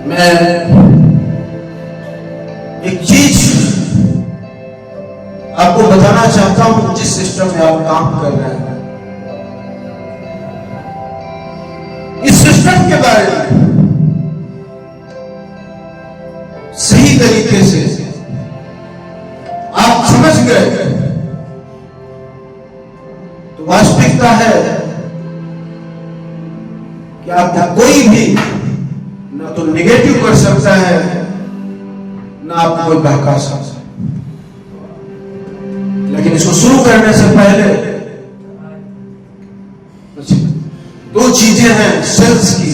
मैं एक चीज आपको बताना चाहता हूं, जिस सिस्टम में आप काम कर रहे हैं, इस सिस्टम के बारे में सही तरीके से आप समझ गए तो वास्तविकता है कि आपको कोई भी ना तो निगेटिव कर सकता है, ना आपको कोई बहका सकता है। लेकिन इसको शुरू करने से पहले दो चीजें हैं सेल्स की,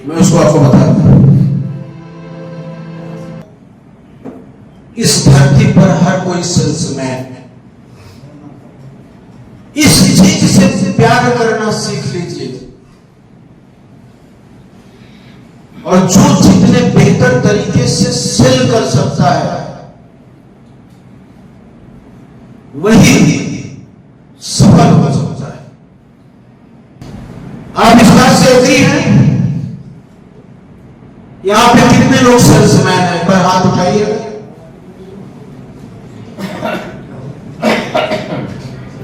मैं उसको आपको बताता हूं। इस धरती पर हर कोई सेल्समैन है। इस चीज से प्यार करना सीख लीजिए, और जो जितने बेहतर तरीके से सेल कर सकता है वही सफल हो सकता है। आप इस बात से एग्री हैं? यहां पे कितने लोग सेल्समैन हैं? पर हाथ उठाइए।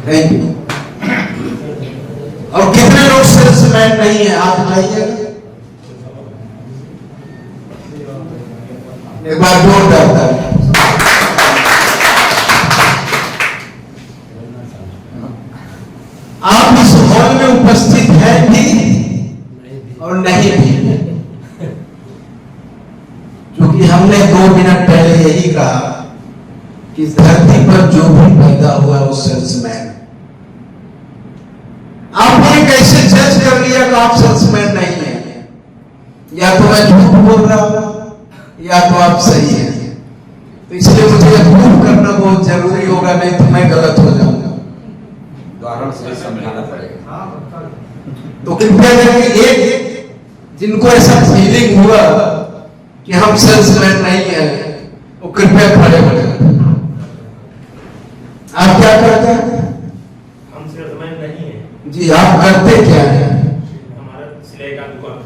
Thank you. और कितने लोग सेल्समैन नहीं है? हाथ उठाइए। एक बार जोरदार ताली। आप इस हॉल में उपस्थित हैं भी और नहीं भी, क्योंकि हमने 2 मिनट पहले यही कहा कि धरती पर जो भी पैदा हुआ वो सेल्समैन। आपने कैसे जज कर लिया कि आप सेल्समैन नहीं है? या तो मैं झूठ बोल रहा हूं या तो आप सही हैं। तो इसलिए मुझे प्रूव करना बहुत जरूरी होगा, नहीं तो मैं गलत हो जाऊंगा। उदाहरण से समझाना पड़ेगा। तो कृपया करके एक जिनको ऐसा फीलिंग हुआ कि हम सेल्समैन नहीं है, वो कृपया खड़े हो जाए। आप क्या करते हैं? हम सेल्समैन नहीं है जी। आप करते क्या है? हमारा सिलाई का दुकान।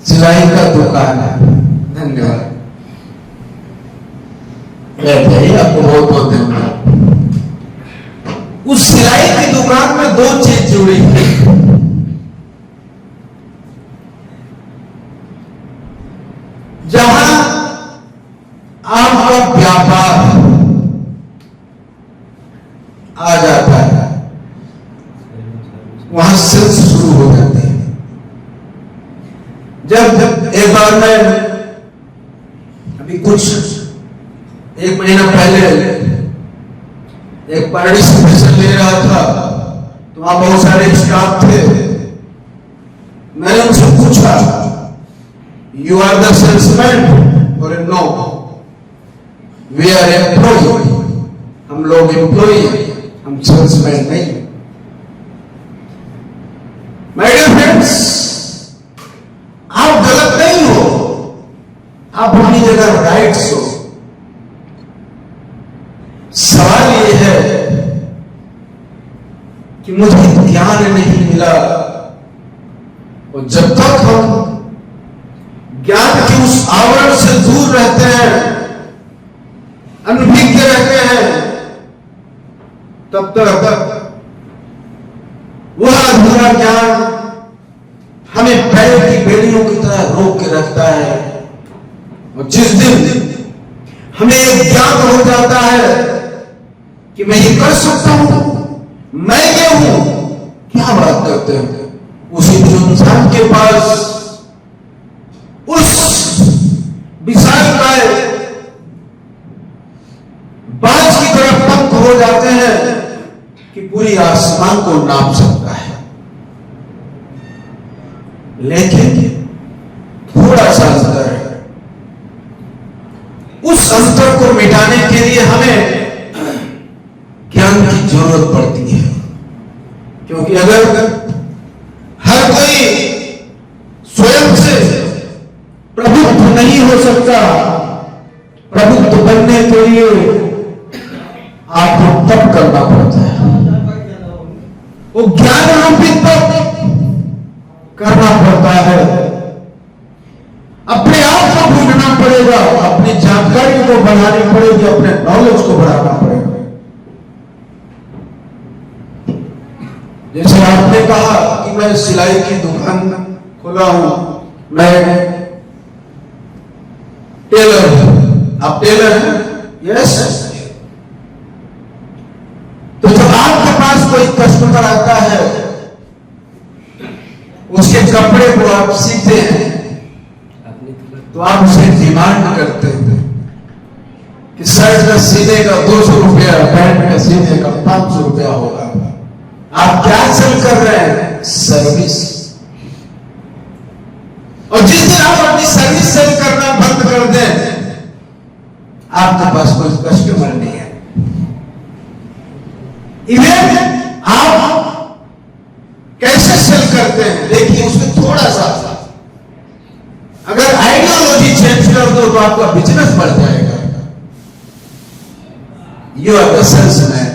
सिलाई का दुकान है। धन्यवाद। आपको बहुत बहुत धन्यवाद। उस सिलाई की दुकान में 2 चीज जुड़ी है। जहां आपका व्यापार आ जाता है वहां सेल्स शुरू हो जाते हैं। जब एक बार मैं अभी कुछ 1 महीना पहले एक पार्टिसिपेशन ले रहा था, तो वहां बहुत सारे स्टाफ थे। मैंने उनसे पूछा, यू आर द सेल्समैन? बोले नो, वी आर एम्प्लॉय। हम लोग एम्प्लॉय हैं, हम सेल्समैन नहीं। माय डियर फ्रेंड्स, आप गलत नहीं हो, आप अपनी जगह राइट हो। सवाल यह है कि मुझे ज्ञान नहीं मिला, और जब तक हम ज्ञान के उस आवरण से दूर रहते हैं, अनभिज्ञ रहते हैं, तब तक वह अधूरा ज्ञान हमें बैल की बेड़ियों की तरह रोक के रखता है। और जिस दिन हमें एक ज्ञान हो जाता है कि मैं ये कर सकता हूं, मैं ये हूं, क्या बात करते हैं, उसी दिन इंसान के पास उस विशालकाय बाज की तरफ पंख हो जाते हैं कि पूरी आसमान को नाप सकता है। लेकिन थोड़ा सा अंतर है। उस अंतर को मिटाने के लिए हमें ज्ञान की जरूरत पड़ती है, क्योंकि अगर हर कोई स्वयं से प्रबुद्ध नहीं हो सकता, प्रबुद्ध बनने के लिए आपको तप करना पड़ता है। वो ज्ञान रूपी तप करना पड़ता है, जानकारी को बढ़ानी पड़ेगी, अपने नॉलेज को बढ़ाना पड़ेगा। जैसे आपने कहा कि मैं सिलाई की दुकान खोला हूं, मैं टेलर हूं, आप टेलर हैं? यस। तो जब आपके पास कोई कस्टमर आता है, उसके कपड़े को आप सीते हैं, तो आप उसे डिमांड करते हैं कि शर्ट का सीने का 200 रुपया, पैंट का सीने का 500 रुपया होगा। आप क्या सेल कर रहे हैं? सर्विस। और जिस दिन आप अपनी सर्विस सेल करना बंद कर दें, आपके पास कोई कस्टमर नहीं है। इवन आप कैसे सेल करते हैं, देखिए उसमें थोड़ा सा अगर आइडियोलॉजी चेंज कर दो तो आपका बिजनेस बढ़ जाएगा। You are the salesman.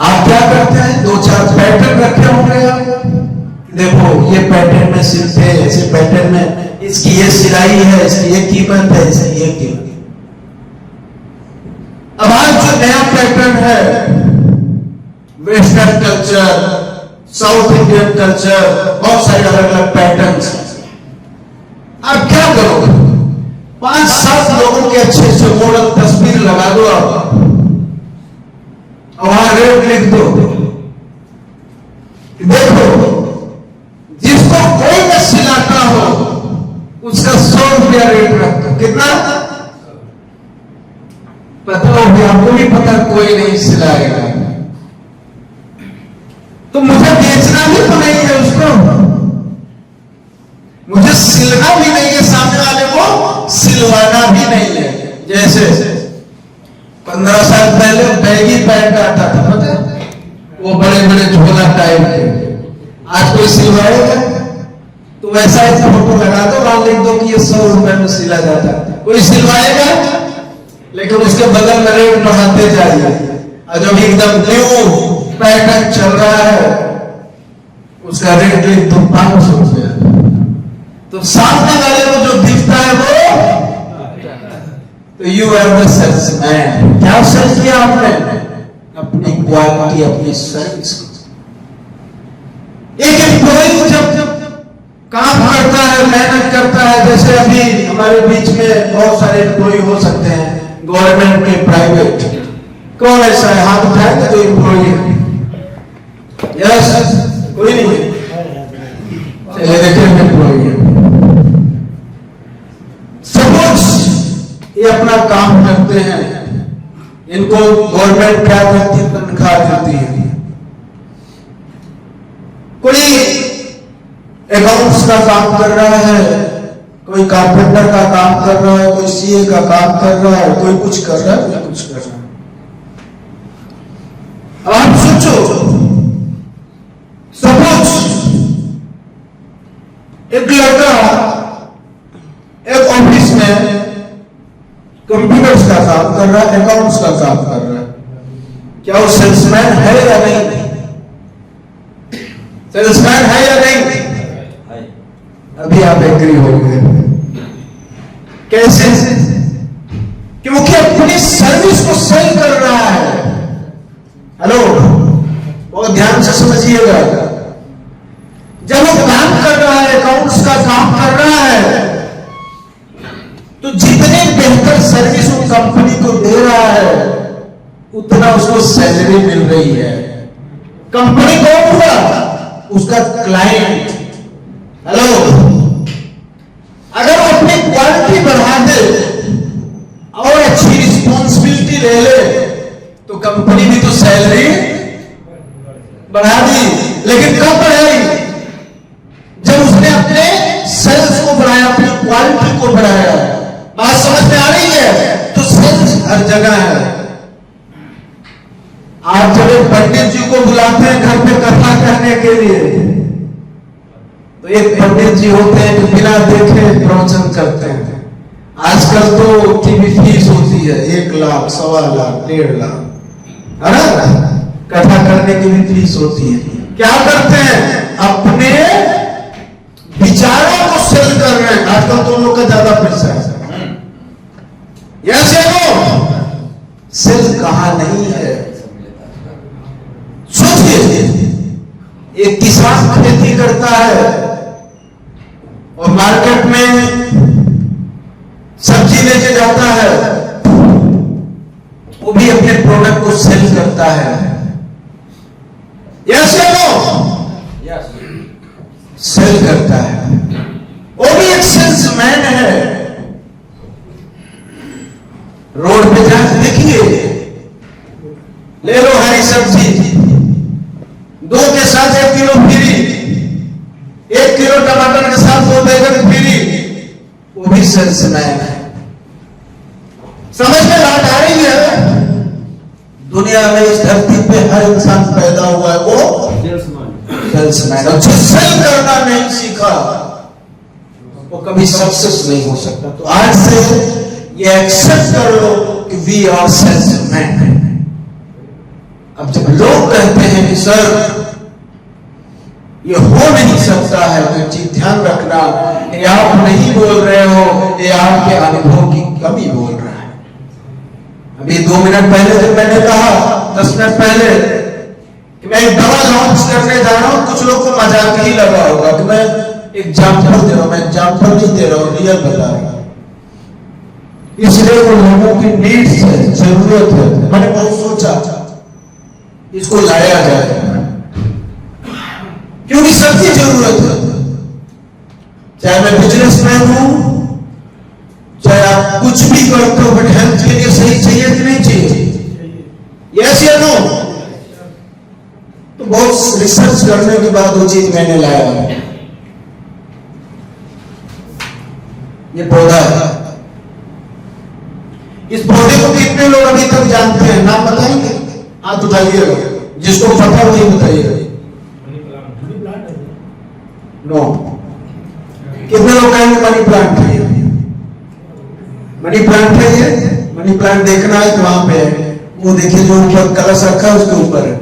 आप क्या करते हैं? 2-4 पैटर्न रखे होंगे आप, देखो ये पैटर्न में सिलते हैं, ऐसे पैटर्न में इसकी ये सिलाई है, इसकी ये कीमत है, इसकी ये कीमत। अब आज जो नया पैटर्न है, western culture, south Indian culture, बहुत सारे अलग अलग पैटर्न्स। आप क्या करोगे? 5-7 लोगों के अच्छे से मॉडल तस्वीर लगा दो आप, और वहां रेट लिख दो कि देखो जिसको कोई न सिलाता हो उसका 100 रुपया रेट रख दो। कितना? पता हो भी, आपको भी पता कोई नहीं सिलाएगा, तो मुझे बेचना भी तो नहीं है उसको, मुझे सिलना भी नहीं है, सामने वाले को सिलवाना भी नहीं है। जैसे 15 साल पहले बैगी पैंट आता था, पता है? वो बड़े बड़े झोला टाइप के। आज कोई सिलवाएगा? तो वैसा ही फोटो लगा दो, वहां लिख दो कि ये 100 रुपए में सिला जाता है। कोई सिलवाएगा? लेकिन उसके बगल में रेट बढ़ाते जाइए, और जब एकदम न्यू पैटर्न चल रहा है उसका रेट लिख दो 500 रुपया। तो सामने वाले को जो दिखता है वो, तो यू आर द सेल्समैन। क्या सेल किया आपने? अपनी क्वालिटी, अपनी सर्विस। एक एम्प्लॉय जब काम करता है, मेहनत करता है, जैसे अभी हमारे बीच में बहुत सारे एम्प्लॉय हो सकते हैं, गवर्नमेंट के, प्राइवेट। कौन ऐसा है? हाथ उठाएंगे जो एम्प्लॉय है। यस, कोई नहीं है? चलिए देखिए एम्प्लॉय है। सपोज ये अपना काम करते हैं, इनको गवर्नमेंट क्या करती है? तनख्वाह देती है। कोई अकाउंट्स का काम कर रहा है, कोई कारपेंटर का काम कर रहा है, कोई सीए का काम कर रहा है, कोई कुछ कर रहा है, कोई कुछ कर रहा है। अब आप सोचो, सपोज एक लड़का एक ऑफिस में कंप्यूटर्स का काम कर रहा है, अकाउंट्स का काम कर रहा है, क्या वो सेल्समैन है या नहीं? सेल्समैन है या नहीं? अभी आप एग्री हो गए। कैसे? क्योंकि अपनी सर्विस को सेल कर रहा है। हेलो, बहुत ध्यान से समझिएगा। जब वो काम कर रहा है, अकाउंट्स का काम कर रहा है, तो जितनी बेहतर सर्विस वो कंपनी को दे रहा है उतना उसको सैलरी मिल रही है। कंपनी कौन हुआ? उसका क्लाइंट। हेलो, अगर वो अपनी क्वालिटी बढ़ा दे और अच्छी रिस्पॉन्सिबिलिटी ले ले तो कंपनी भी तो सैलरी बढ़ा दी। लेकिन कब बढ़ाई? जब उसने अपने सेल्स को बढ़ाया, अपनी क्वालिटी को बढ़ाया। बात समझ में आ रही है? तो सेल्स हर जगह है। आप जब एक पंडित जी को बुलाते हैं घर पे कथा करने के लिए, तो एक पंडित जी होते हैं जो बिना देखे प्रवचन करते हैं। आजकल तो की फीस होती है 1 लाख, 1.25 लाख, 1.5 लाख, है ना? कथा करने की भी फीस होती है। क्या करते हैं? अपने विचारों को सेल कर रहे हैं। आजकल तो लोग का ज्यादा पैसा है। सेल कहां नहीं है। सोचिए, एक किसान खेती करता है और मार्केट में सब्जी लेके जाता है, वो भी अपने प्रोडक्ट को सेल करता है। यस या नो? यस। सेल करता है, वो भी एक सेल्समैन है। रोड पे जाके देखिए, ले लो हरी सब्जी, 2 के साथ 1 किलो फ्री, 1 किलो टमाटर के साथ 2 बैगन फ्री, वो भी सेल्समैन है। समझ में बात आ रही है? दुनिया में इस धरती पे हर इंसान पैदा हुआ है वो सेल्समैन, और जो सेल करना नहीं सीखा वो कभी सक्सेस नहीं हो सकता। तो आज से ये एक्सेप्ट कर लो कि वी आर सेल्समैन। अब जब लोग कहते हैं कि सर ये हो नहीं सकता है, तो चीज ध्यान रखना, ये आप नहीं बोल रहे हो, ये आपके अनुभव की कमी बोल रहा है। अभी 2 मिनट पहले जब मैंने कहा, 10 मिनट पहले, कि मैं एक दवा लॉन्च करने जा रहा हूं, कुछ लोग को मजाक ही लगा होगा कि मैं एग्जाम्पल दे रहा हूं। मैं एग्जाम्पल नहीं दे रहा हूं, रियल बता रहा हूं। इसलिए वो लोगों की नीड्स है, जरूरत है। मैंने बहुत सोचा इसको लाया जाए, क्योंकि सबकी जरूरत है। चाहे मैं बिजनेसमैन हूं, चाहे आप कुछ भी करते हो, बट हेल्थ के लिए सही चाहिए कि नहीं चाहिए? यस या नो? तो बहुत रिसर्च करने के बाद वो चीज मैंने लाया। ये पौधा है। इस पौधे को कितने लोग अभी तक जानते हैं? नाम बताएंगे? हाथ उठाइएगा, जिसको पता वही बताइएगा। नो। कितने लोग कहेंगे मनी प्लांट है? मनी प्लांट है ये? मनी प्लांट देखना है तो वहां पे है, वो देखिए जो ऊपर कलश रखा है उसके ऊपर है,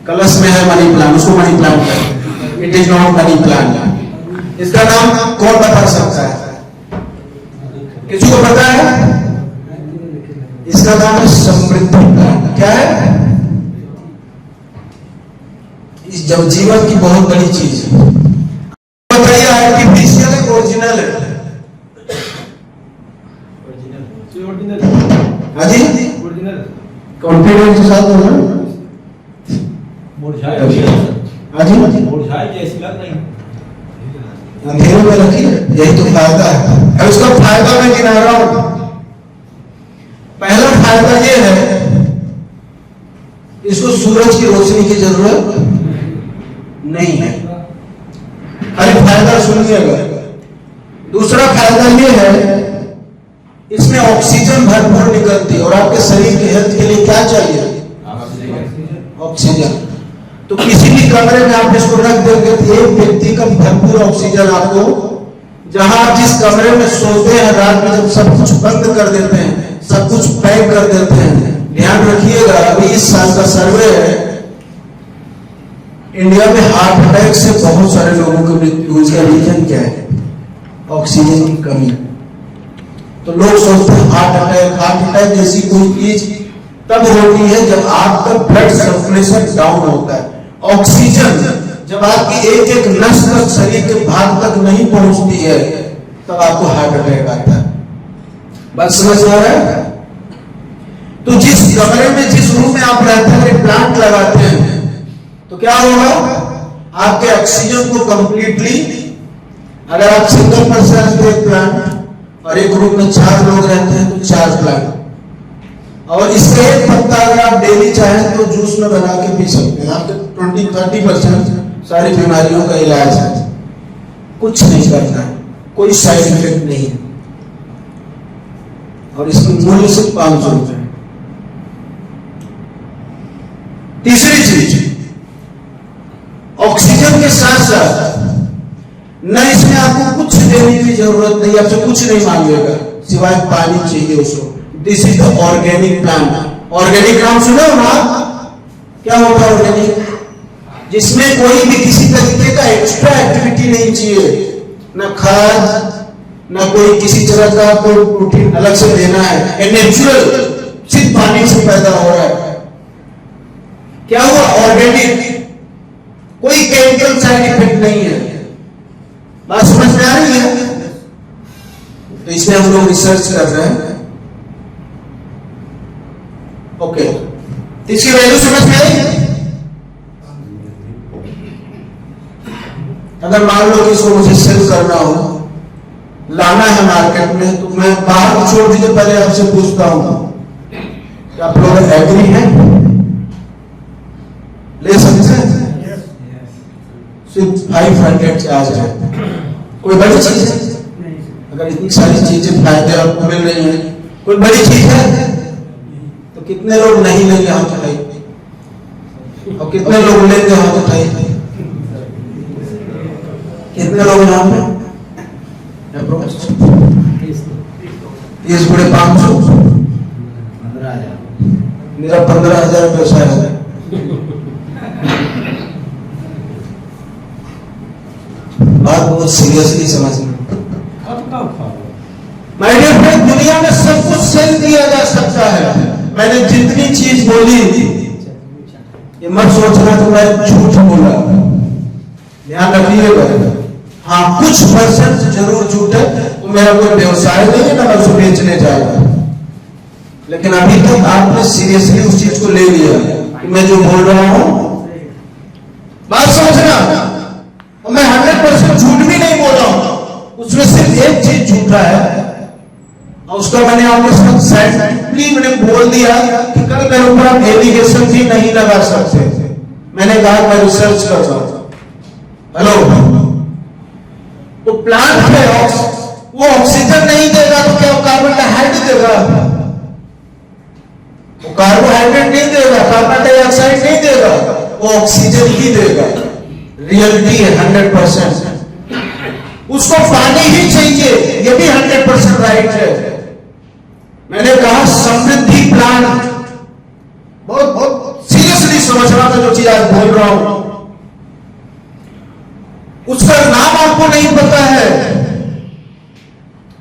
कलश में है मनी प्लांट, उसको मनी प्लांट है। It is not money plant. इसका नाम कौन बता सकता है? किसी को पता है? इसका नाम है समृद्धि प्लांट। क्या है? इस जब जीवन की बहुत बड़ी चीज है। बताइए, आर्टिफिशियल है ओरिजिनल है? हाँ जी, कॉन्फिडेंस के साथ बोलना। हाँ जी, अंधेरे में रखिए, यही तो फायदा है। अब इसका फायदा मैं गिना रहा हूं। पहला फायदा ये है, इसको सूरज की रोशनी की जरूरत नहीं है। अरे फायदा सुनिएगा। दूसरा फायदा ये है, इसमें ऑक्सीजन भरपूर निकलती है, और आपके शरीर के हेल्थ के लिए क्या चाहिए? ऑक्सीजन। तो किसी भी कमरे में आप इसको रख देंगे तो एक व्यक्ति का भरपूर ऑक्सीजन आपको, जहां आप जिस कमरे में सोते हैं रात में, जब सब कुछ बंद कर देते हैं, सब कुछ पैक कर देते हैं, ध्यान रखिएगा, अभी इस साल का सर्वे है, इंडिया में हार्ट अटैक से बहुत सारे लोगों की मृत्यु। इसका रीजन क्या है? ऑक्सीजन की कमी। तो लोग सोचते हैं हार्ट अटैक जैसी कोई चीज तब होती है जब आपका ब्लड सर्कुलेशन डाउन होता है। ऑक्सीजन जब आपकी एक एक नस तक, शरीर के भाग तक नहीं पहुंचती है, तब आपको हार्ट अटैक आता है। बात समझ आ रहा है? तो जिस कमरे में, जिस रूम में आप रहते हैं, प्लांट लगाते हैं, तो क्या होगा? आपके ऑक्सीजन को कंप्लीटली, अगर आप सिंगल पर्सन तो एक प्लांट, और एक रूम में 4 लोग रहते हैं तो 4 प्लांट, और इसका एक पत्ता अगर आप डेली चाहें तो जूस में बना के पी सकते हैं। आपके 20-30% सारी बीमारियों का इलाज है। कुछ नहीं करना है, कोई साइड इफेक्ट नहीं है, और इसकी मूल्य सिर्फ 500 रुपए। तीसरी चीज, ऑक्सीजन के साथ साथ न इसमें आपको कुछ देने की जरूरत नहीं, आपसे कुछ नहीं मांगेगा, सिवाय पानी चाहिए उसको। This is the organic plant. Organic नाम सुना हो ना? क्या होता है ऑर्गेनिक? जिसमें कोई भी किसी तरीके का एक्स्ट्रा एक्टिविटी नहीं चाहिए, न खाद, न कोई किसी तरह का कोई प्रोटीन अलग से देना है। ए नेचुरल पानी से पैदा हो रहा है, क्या हुआ? ऑर्गेनिक, कोई केमिकल साइड इफेक्ट नहीं है। बात समझ में आ रही है? तो इसमें हम लोग रिसर्च कर रहे हैं। ओके, तो इसकी वैल्यू समझ में आई? अगर मान लो कि इसको मुझे सेल करना हो, लाना है मार्केट में, तो मैं बाहर छोड़ दीजिए, पहले आपसे पूछता हूं क्या आप लोग एग्री हैं? ले सकते हैं? सिर्फ 500 चार्ज है, कोई बड़ी चीज है? अगर इतनी सारी चीजें फायदे आपको मिल रही हैं, कोई बड़ी चीज है? तो कितने लोग नहीं लेंगे हाथ उठाइए, और कितने लोग लेंगे हाथ उठाइए? कितने लोग यहाँ पे? 30 गुणे 500, मेरा 15,000 व्यवसाय है। बात बहुत सीरियसली समझना। माय डियर फ्रेंड, दुनिया में सब कुछ सेल दिया जा सकता है। मैंने जितनी चीज बोली, ये मत सोचना तो मैं झूठ बोला, ध्यान रखिएगा। हाँ, कुछ परसेंट जरूर झूठ है, तो मेरा कोई व्यवसाय नहीं है ना मैं उसे बेचने जाएगा, लेकिन अभी तक आपने सीरियसली उस चीज को ले लिया कि मैं जो बोल रहा हूं, बात समझना। और मैं 100% झूठ भी नहीं बोल रहा हूं, उसमें सिर्फ एक चीज झूठा है, और उसका मैंने आपके साइंटिफिकली मैंने बोल दिया कि कल मेरे ऊपर आप एलिगेशन भी नहीं लगा सकते। मैंने कहा मैं रिसर्च कर रहा हूं। हेलो, तो प्लांट में वो ऑक्सीजन नहीं देगा तो क्या वो कार्बन डाइऑक्साइड देगा? वो कार्बोहाइड्रेट नहीं देगा, कार्बन डाइऑक्साइड नहीं देगा, वो ऑक्सीजन ही देगा। रियलिटी है 100%। उसको पानी ही चाहिए, ये भी 100% राइट है। मैंने कहा समृद्धि प्लांट, बहुत बहुत सीरियसली समझ रहा था जो चीज आज बोल रहा हूं। उसका नाम आपको नहीं पता है।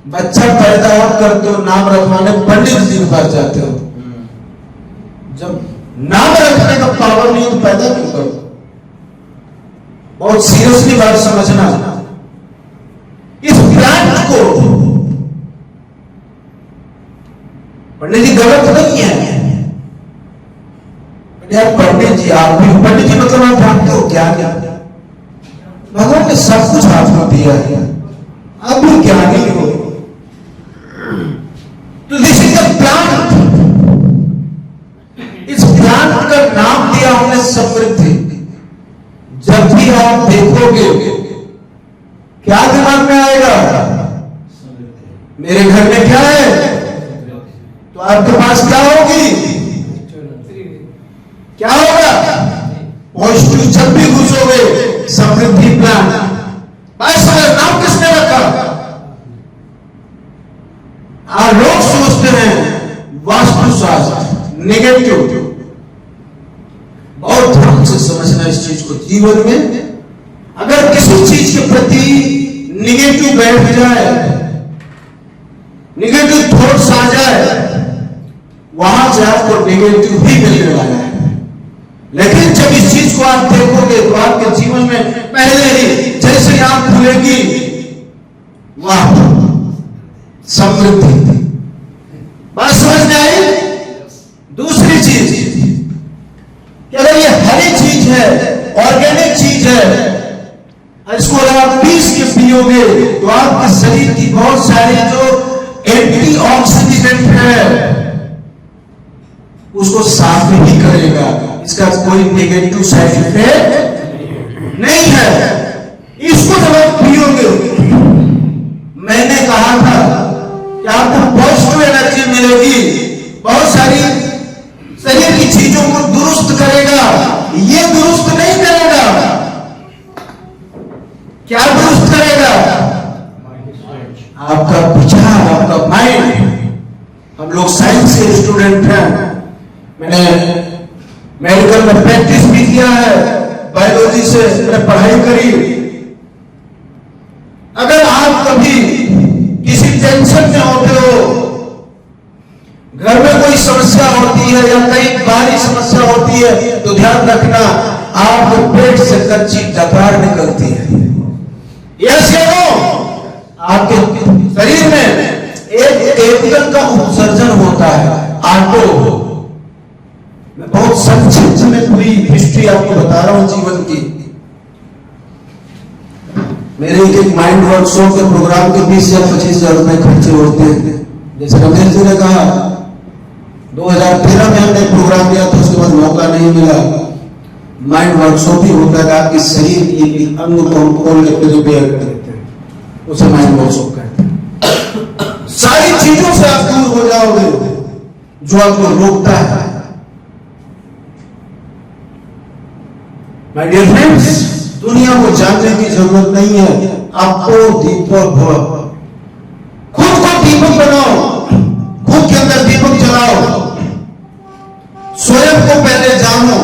बच्चा पैदा करते हो, नाम रखवाने पंडित जी के पास जाते हो, जब नाम रखने का पावर नहीं तो पैदा क्यों करो? बहुत सीरियसली बात समझना। इस प्लांट को पंडित जी गलत नहीं है। पंडित जी, आप भी पंडित जी मतलब आप जानते हो क्या क्या? भगवान ने सब कुछ हाथ में दिया है, आप भी ज्ञानी हो। तो दिस इज द प्लांट। इस प्लांट का नाम दिया हमने समृद्धि। जब भी आप देखोगे क्या दिमाग में आएगा? मेरे घर में क्या है, तो आपके पास क्या होगी? क्या होगा? पॉजिटिव जब भी घुसोगे, समृद्धि प्लान। नाम किसने रखा? लोग सोचते हैं वास्तुशास्त्र नेगेटिव। बहुत ध्यान से समझना इस चीज को। जीवन में अगर किसी चीज के प्रति निगेटिव बैठ जाए, निगेटिव थॉट्स आ जाए, वहां से आपको निगेटिव ही मिलने वाला है। लेकिन जब इस चीज को आप देखोगे तो आपके जीवन में पहले ही जैसे आंख खुलेगी, वाह, समृद्धि। बात समझ में आई? दूसरी चीज कि अगर ये हरी चीज है, ऑर्गेनिक चीज है, इसको अगर आप पीस के पियोगे तो आपके शरीर की बहुत सारी जो एंटीऑक्सीडेंट है उसको साफ नहीं करेगा। इसका कोई नेगेटिव साइड इफेक्ट नहीं है। इसको जब आप पियोगे, मैंने कहा था कि आपको पॉजिटिव एनर्जी मिलेगी, बहुत सारी शरीर की चीजों को दुरुस्त करेगा। ये दुरुस्त नहीं करेगा। क्या दुरुस्त करेगा? आपका विचार, आपका माइंड। हम लोग साइंस के स्टूडेंट हैं, मैंने मेडिकल में प्रैक्टिस भी किया है, बायोलॉजी से मैंने पढ़ाई करी। अगर आप कभी किसी टेंशन में होते हो, घर में कोई समस्या समस्या होती है या कई बारी समस्या होती है तो ध्यान रखना, आपके पेट से कच्ची डकार निकलती है। यस या नो? आपके शरीर में एक केमिकल का उत्सर्जन होता है, आटो। मैं बहुत संक्षिप्त में पूरी हिस्ट्री आपको बता रहा हूं जीवन की। मेरे एक माइंड वर्कशॉप के प्रोग्राम के 20 या 25 हजार रुपए खर्चे होते हैं। जैसे रमेश जी ने कहा 2013 में हमने प्रोग्राम किया तो उसके बाद मौका नहीं मिला। माइंड वर्कशॉप ही होता है, आपके शरीर की अंग को हम खोल के रिपेयर कर देते हैं, उसे माइंड वर्कशॉप कहते हैं। सारी चीजों से आप दूर हो जाओगे जो आपको रोकता है। माय डियर फ्रेंड्स, दुनिया को जानने की जरूरत नहीं है, आपको दीपक भव, खुद को दीपक बनाओ, खुद के अंदर दीपक जलाओ, स्वयं को पहले जानो।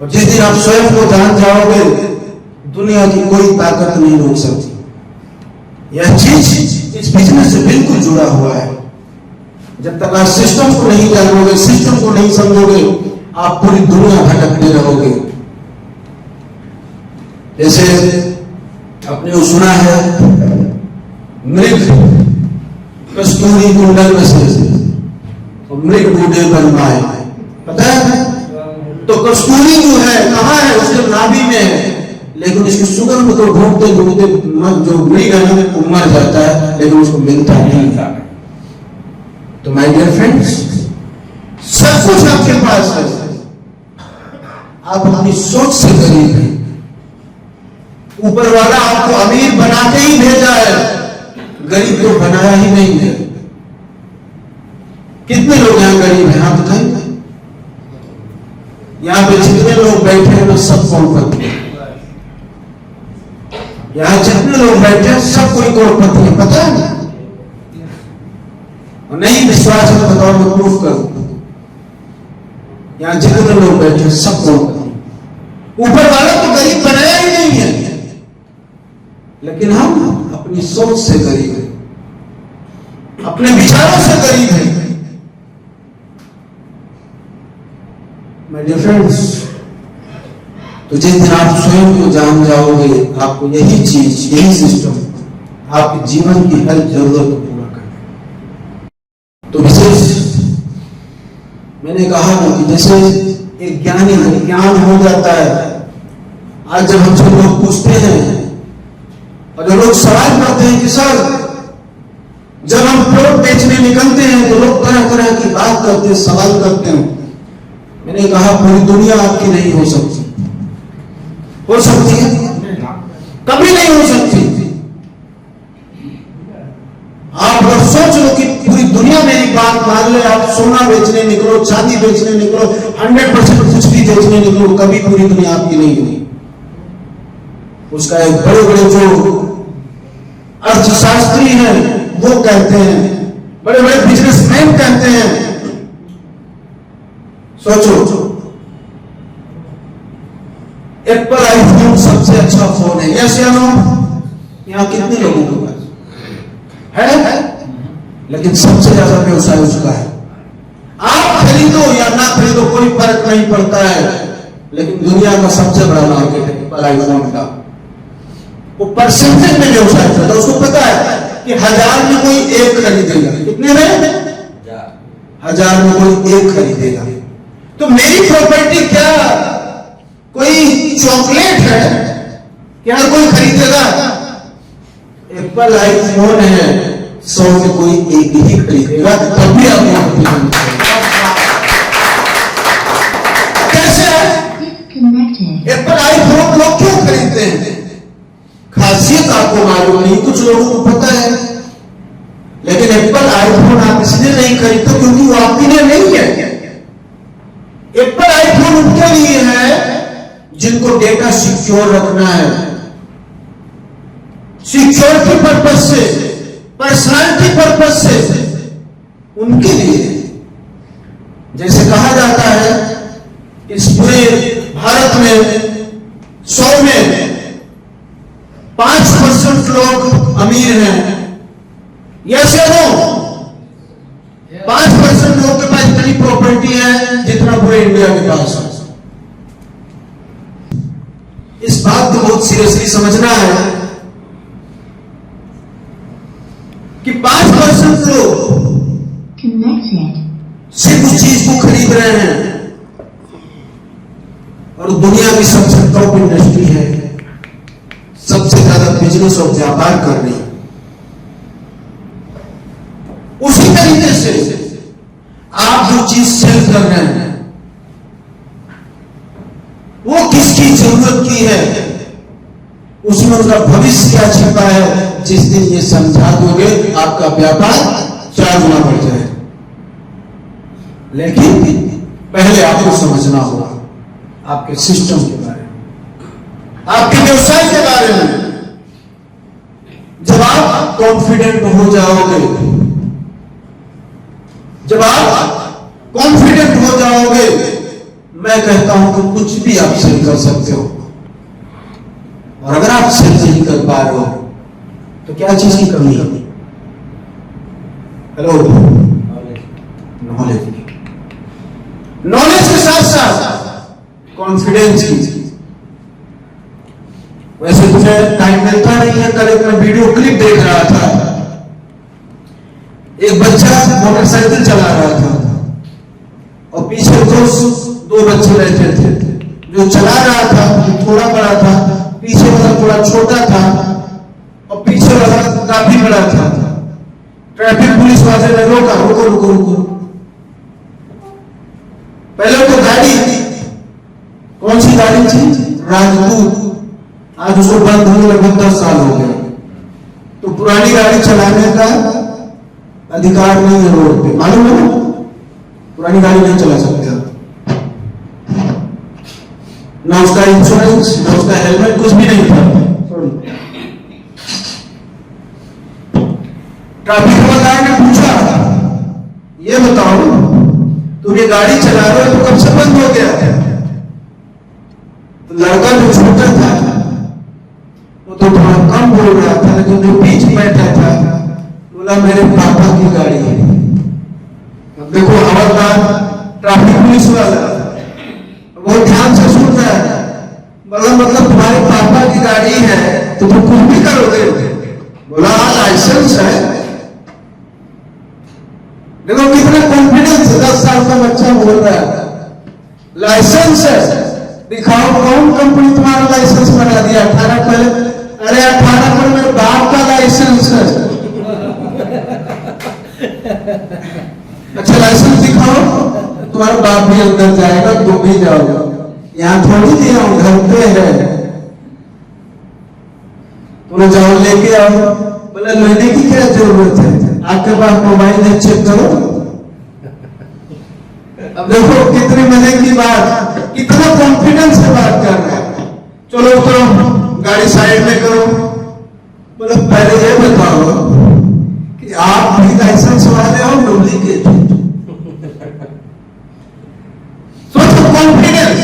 और जिस दिन आप स्वयं को जान जाओगे, दुनिया की कोई ताकत नहीं रोक सकती। यह चीज इस बिजनेस से बिल्कुल जुड़ा हुआ है। जब तक आप सिस्टम को नहीं जानोगे, सिस्टम को नहीं समझोगे, आप पूरी दुनिया भटकते रहोगे। जैसे आपने वो सुना है, मृग कस्तूरी कुंडल में से मृग बूढ़े बनवाए, पता है? तो कस्तूरी जो है कहाँ है? उसके नाभि में है, लेकिन उसकी सुगंध को ढूंढते ढूंढते जो मृग है ना वो मर जाता है, लेकिन उसको मिलता नहीं। तो माय डियर फ्रेंड्स, सब कुछ आपके पास है, आप अपनी सोच से गरीब हैं। ऊपर वाला आपको अमीर बना के ही भेजा है, गरीब तो बनाया ही नहीं है। कितने लोग यहां गरीब हैं? आप बताइए। यहां पे जितने लोग बैठे हैं वो सब करोड़पति हैं। यहां जितने लोग बैठे हैं सब कोई करोड़पति है, पता है ना? और नहीं विश्वास है तो बताओ, मैं प्रूफ करूं। यहां जितने लोग बैठे हैं सब करोड़पति। ऊपर वाला तो गरीब बनाया ही नहीं है, लेकिन हम अपनी सोच से गरीब हैं, अपने विचारों से गरीब हैं। माय डियर फ्रेंड्स, तो जिस दिन आप स्वयं को जान जाओगे, आपको यही चीज, यही सिस्टम आपके जीवन की हर जरूरत को पूरा करेगा। तो विशेष मैंने कहा ना कि जैसे एक ज्ञानी ज्ञान हो जाता है। आज जब हमसे लोग पूछते हैं और जब लोग सवाल करते हैं कि सर, जब हम प्लॉट बेचने निकलते हैं तो लोग तरह तरह की बात करते हैं, सवाल करते हैं। मैंने कहा पूरी दुनिया आपकी नहीं हो सकती। हो सकती है? कभी नहीं हो सकती। आप अगर सोच लो कि पूरी दुनिया मेरी बात मान ले, आप सोना बेचने निकलो, चांदी बेचने निकलो, 100% कुछ भी बेचने निकलो, कभी पूरी दुनिया आपकी नहीं हुई। उसका एक बड़े बड़े जो अर्थशास्त्री हैं वो कहते हैं, बड़े बड़े बिजनेसमैन कहते हैं। सोचो, एप्पल आईफोन सबसे अच्छा फोन है, यस या नो? यहां कितने लोगों के पास है? लेकिन सबसे ज्यादा व्यवसाय उसका है। आप खरीदो या ना खरीदो कोई फर्क नहीं पड़ता है, लेकिन दुनिया का सबसे बड़ा मार्केट है एप्पल आईफोन का। वो परसेंटेज में व्यवसाय करता है। उसको पता है कि 1000 में कोई एक खरीदेगा। कितने में? 1000 में कोई एक खरीदेगा। तो मेरी प्रॉपर्टी क्या कोई चॉकलेट है कि हर कोई खरीदेगा? एप्पल आईफोन है, 100 में कोई एक ही खरीदेगा, तभी आप कैसे है? एप्पल आईफोन लोग क्यों खरीदते हैं? खासियत आपको मालूम नहीं, कुछ लोगों को पता है, लेकिन एप्पल आईफोन आप इसलिए नहीं खरीदते क्योंकि वो आपके लिए नहीं है। एप्पल आईफोन उनके लिए है जिनको डेटा सिक्योर रखना है, सिक्योरिटी पर्पज से, पर्सनालिटी पर्पज से, उनके लिए। जैसे कहा जाता है इस पूरे भारत में 100 में 5% लोग अमीर हैं, यस या नो? जितनी प्रॉपर्टी है, जितना पूरे इंडिया के पास है। इस बात को बहुत सीरियसली समझना है कि 5% लोग सिर्फ उस चीज को खरीद रहे हैं और दुनिया की सबसे टॉप इंडस्ट्री है, सबसे ज्यादा बिजनेस और व्यापार कर रही है। उसी तरीके से आप जो चीज सेल कर रहे हैं वो किसकी जरूरत की है, उसमें उसका भविष्य क्या छिपा है। जिस दिन ये समझा दोगे आपका व्यापार 4 गुना बढ़ जाए। लेकिन पहले आपको समझना होगा आपके सिस्टम के बारे में, आपके व्यवसाय के बारे में। जब आप कॉन्फिडेंट हो जाओगे, जब आप कॉन्फिडेंट हो जाओगे, मैं कहता हूं कि कुछ भी आप सेल कर सकते हो। और अगर आप सेल नहीं कर पा रहे हो तो क्या चीज की कमी है? Hello, knowledge. नॉलेज के साथ साथ कॉन्फिडेंस की। वैसे मुझे टाइम मिलता नहीं है, कल एक मैं वीडियो क्लिप देख रहा था। एक बच्चा मोटरसाइकिल चला रहा था और पीछे दो बच्चे बैठे थे। जो चला रहा था थोड़ा बड़ा था, पीछे वाला थोड़ा छोटा था और पीछे वाला काफी बड़ा था। ट्रैफिक पुलिस वाले ने रोका, रुको रुको रुको। पहले तो गाड़ी, कौन सी गाड़ी थी? राजदूत। आज उसको बंद होने लगभग 10 साल हो गए। तो पुरानी गाड़ी चलाने का अधिकार नहीं है रोड पे, मालूम है ना? पुरानी गाड़ी नहीं चला सकते ना, उसका इंश्योरेंस ना उसका हेलमेट, कुछ भी नहीं था। ट्रैफिक वाला ने पूछा, ये बताओ तुम ये गाड़ी चला रहे हो तो कब से बंद हो गया? तो लड़का जो छोटा था वो तो थोड़ा कम बोल रहा था, लेकिन जो बीच में बैठा था बोला मेरे पापा की गाड़ी है। अब देखो हवलदार ट्रैफिक पुलिस वाला बहुत ध्यान से सुन रहा है। मतलब तुम्हारे पापा की गाड़ी है तो तुम कुछ भी करोगे? बोला हाँ, लाइसेंस है। देखो कितना कॉन्फिडेंस, 10 साल का बच्चा बोल रहा है लाइसेंस है। दिखाओ कौन कंपनी तुम्हारा लाइसेंस बना दिया? 18 पहले, अरे 18 पर मेरे बाप का लाइसेंस है। अच्छा लाइसेंस दिखाओ, तुम्हारा बाप भी अंदर जाएगा, तुम भी जाओगे। यहां थोड़ी दिया हूं, घर पे है, तुम्हें जाओ लेके आओ। बोला लेने की क्या जरूरत है, आपके पास मोबाइल है, चेक करो। अब देखो कितनी मजे की बात, कितना कॉन्फिडेंस से बात कर रहे हैं। चलो तो गाड़ी साइड में करो। बोले पहले ये बताओ कि आप भी लाइसेंस वाले हो डुप्लीकेट? सोचो कॉन्फिडेंस।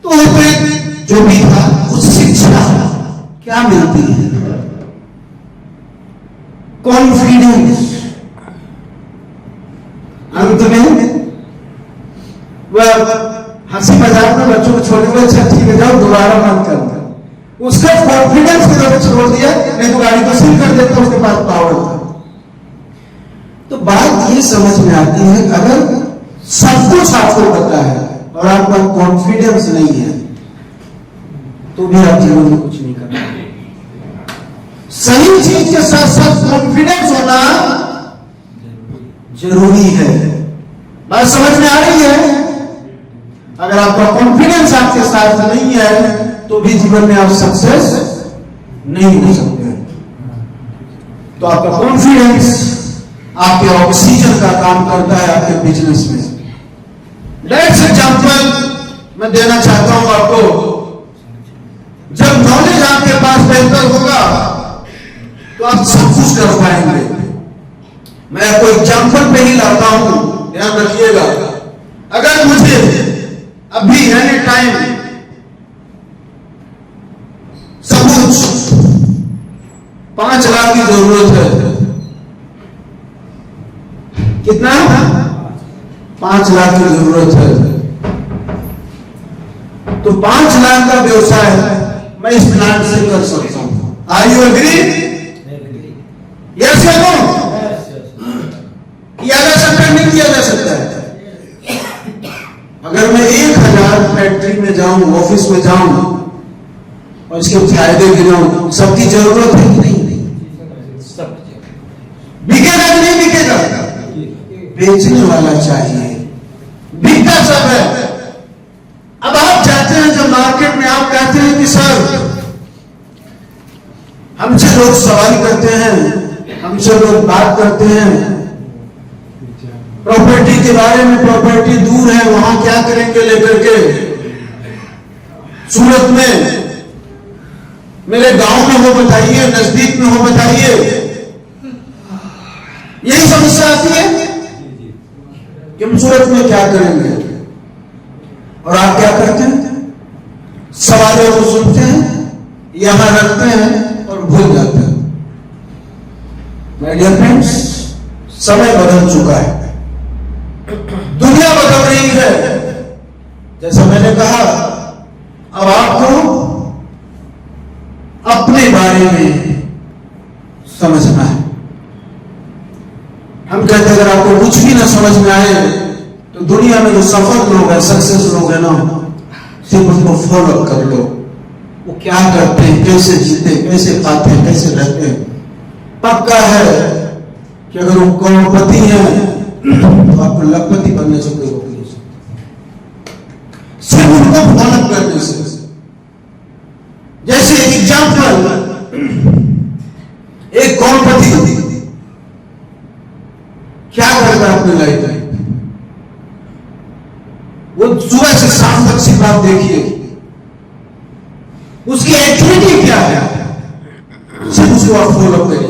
तो जो भी था उस शिक्षा क्या मिलती है? कॉन्फिडेंस। अंत में वह हंसी मजाक में बच्चों को छोड़ दिया, अच्छा ठीक है जाओ दोबारा मत करना। उसका कॉन्फिडेंस की तरफ छोड़ दिया, नहीं तो गाड़ी को सील कर देता, उसके पास पावर था। तो बात ये समझ में आती है अगर सब कुछ आपको पता है और आपका कॉन्फिडेंस नहीं है तो भी आप जीवन में कुछ नहीं कर पाएंगे। सही चीज के साथ साथ कॉन्फिडेंस होना जरूरी है। बात समझ में आ रही है? अगर आपका कॉन्फिडेंस आपके साथ नहीं है तो भी जीवन में आप सक्सेस नहीं हो सकते। तो आपका कॉन्फिडेंस आपके ऑक्सीजन का काम करता है आपके बिजनेस में। लेट्स एग्जांपल मैं देना चाहता हूं आपको। जब नॉलेज आपके पास बेहतर होगा तो आप सब कुछ कर पाएंगे। मैं आपको एग्जांपल पे ही लाता हूं, ध्यान रखिएगा। अगर मुझे अभी एनी टाइम सपोज 5 लाख की जरूरत है, कितना? 5 लाख की जरूरत है, तो 5 लाख का व्यवसाय मैं इस प्लांट से कर सकता हूं। Are you agree? यस या नो? किया जा सकता है, नहीं किया जा सकता है? अगर मैं 1000 फैक्ट्री में जाऊं, ऑफिस में जाऊं और इसके फायदे गिनाऊं, सबकी जरूरत है कि नहीं? बिकेगा कि नहीं बिकेगा? बेचने वाला चाहिए, बिकता सब है। अब आप जाते हैं जब मार्केट में, आप कहते हैं कि सर हमसे लोग सवाल करते हैं, हमसे लोग बात करते हैं प्रॉपर्टी के बारे में, प्रॉपर्टी दूर है, वहां क्या करेंगे लेकर के, सूरत में, मेरे गांव में हो बताइए, नजदीक में हो बताइए। यही समस्या आती है कि हम सूरत में क्या करेंगे, और आप क्या करते हैं? सवालों को सुनते हैं, यहां रखते हैं और भूल जाते हैं। माय डियर फ्रेंड्स, समय बदल चुका है, दुनिया बदल रही है। जैसा मैंने कहा, अब आपको अपने बारे में समझना है। हम कहते हैं अगर आपको कुछ भी ना समझ में आए तो दुनिया में जो सफल लोग हैं, सक्सेस लोग हैं ना, सिर्फ उनको फॉलो कर लो। वो क्या करते हैं, कैसे जीते, कैसे खाते हैं, कैसे रहते हैं। पक्का है कि अगर वो करोड़पति हैं तो आपको लखपति बनने से कोई रोक नहीं सकता, सिर्फ उनको फॉलो करने से। जैसे एग्जाम्पल, एक करोड़पति क्या करता है अपनी लाइफ में, वो सुबह से शाम तक सिर्फ आप देखिए उसकी एक्टिविटी क्या है, सिर्फ उसको आप फॉलो करिए।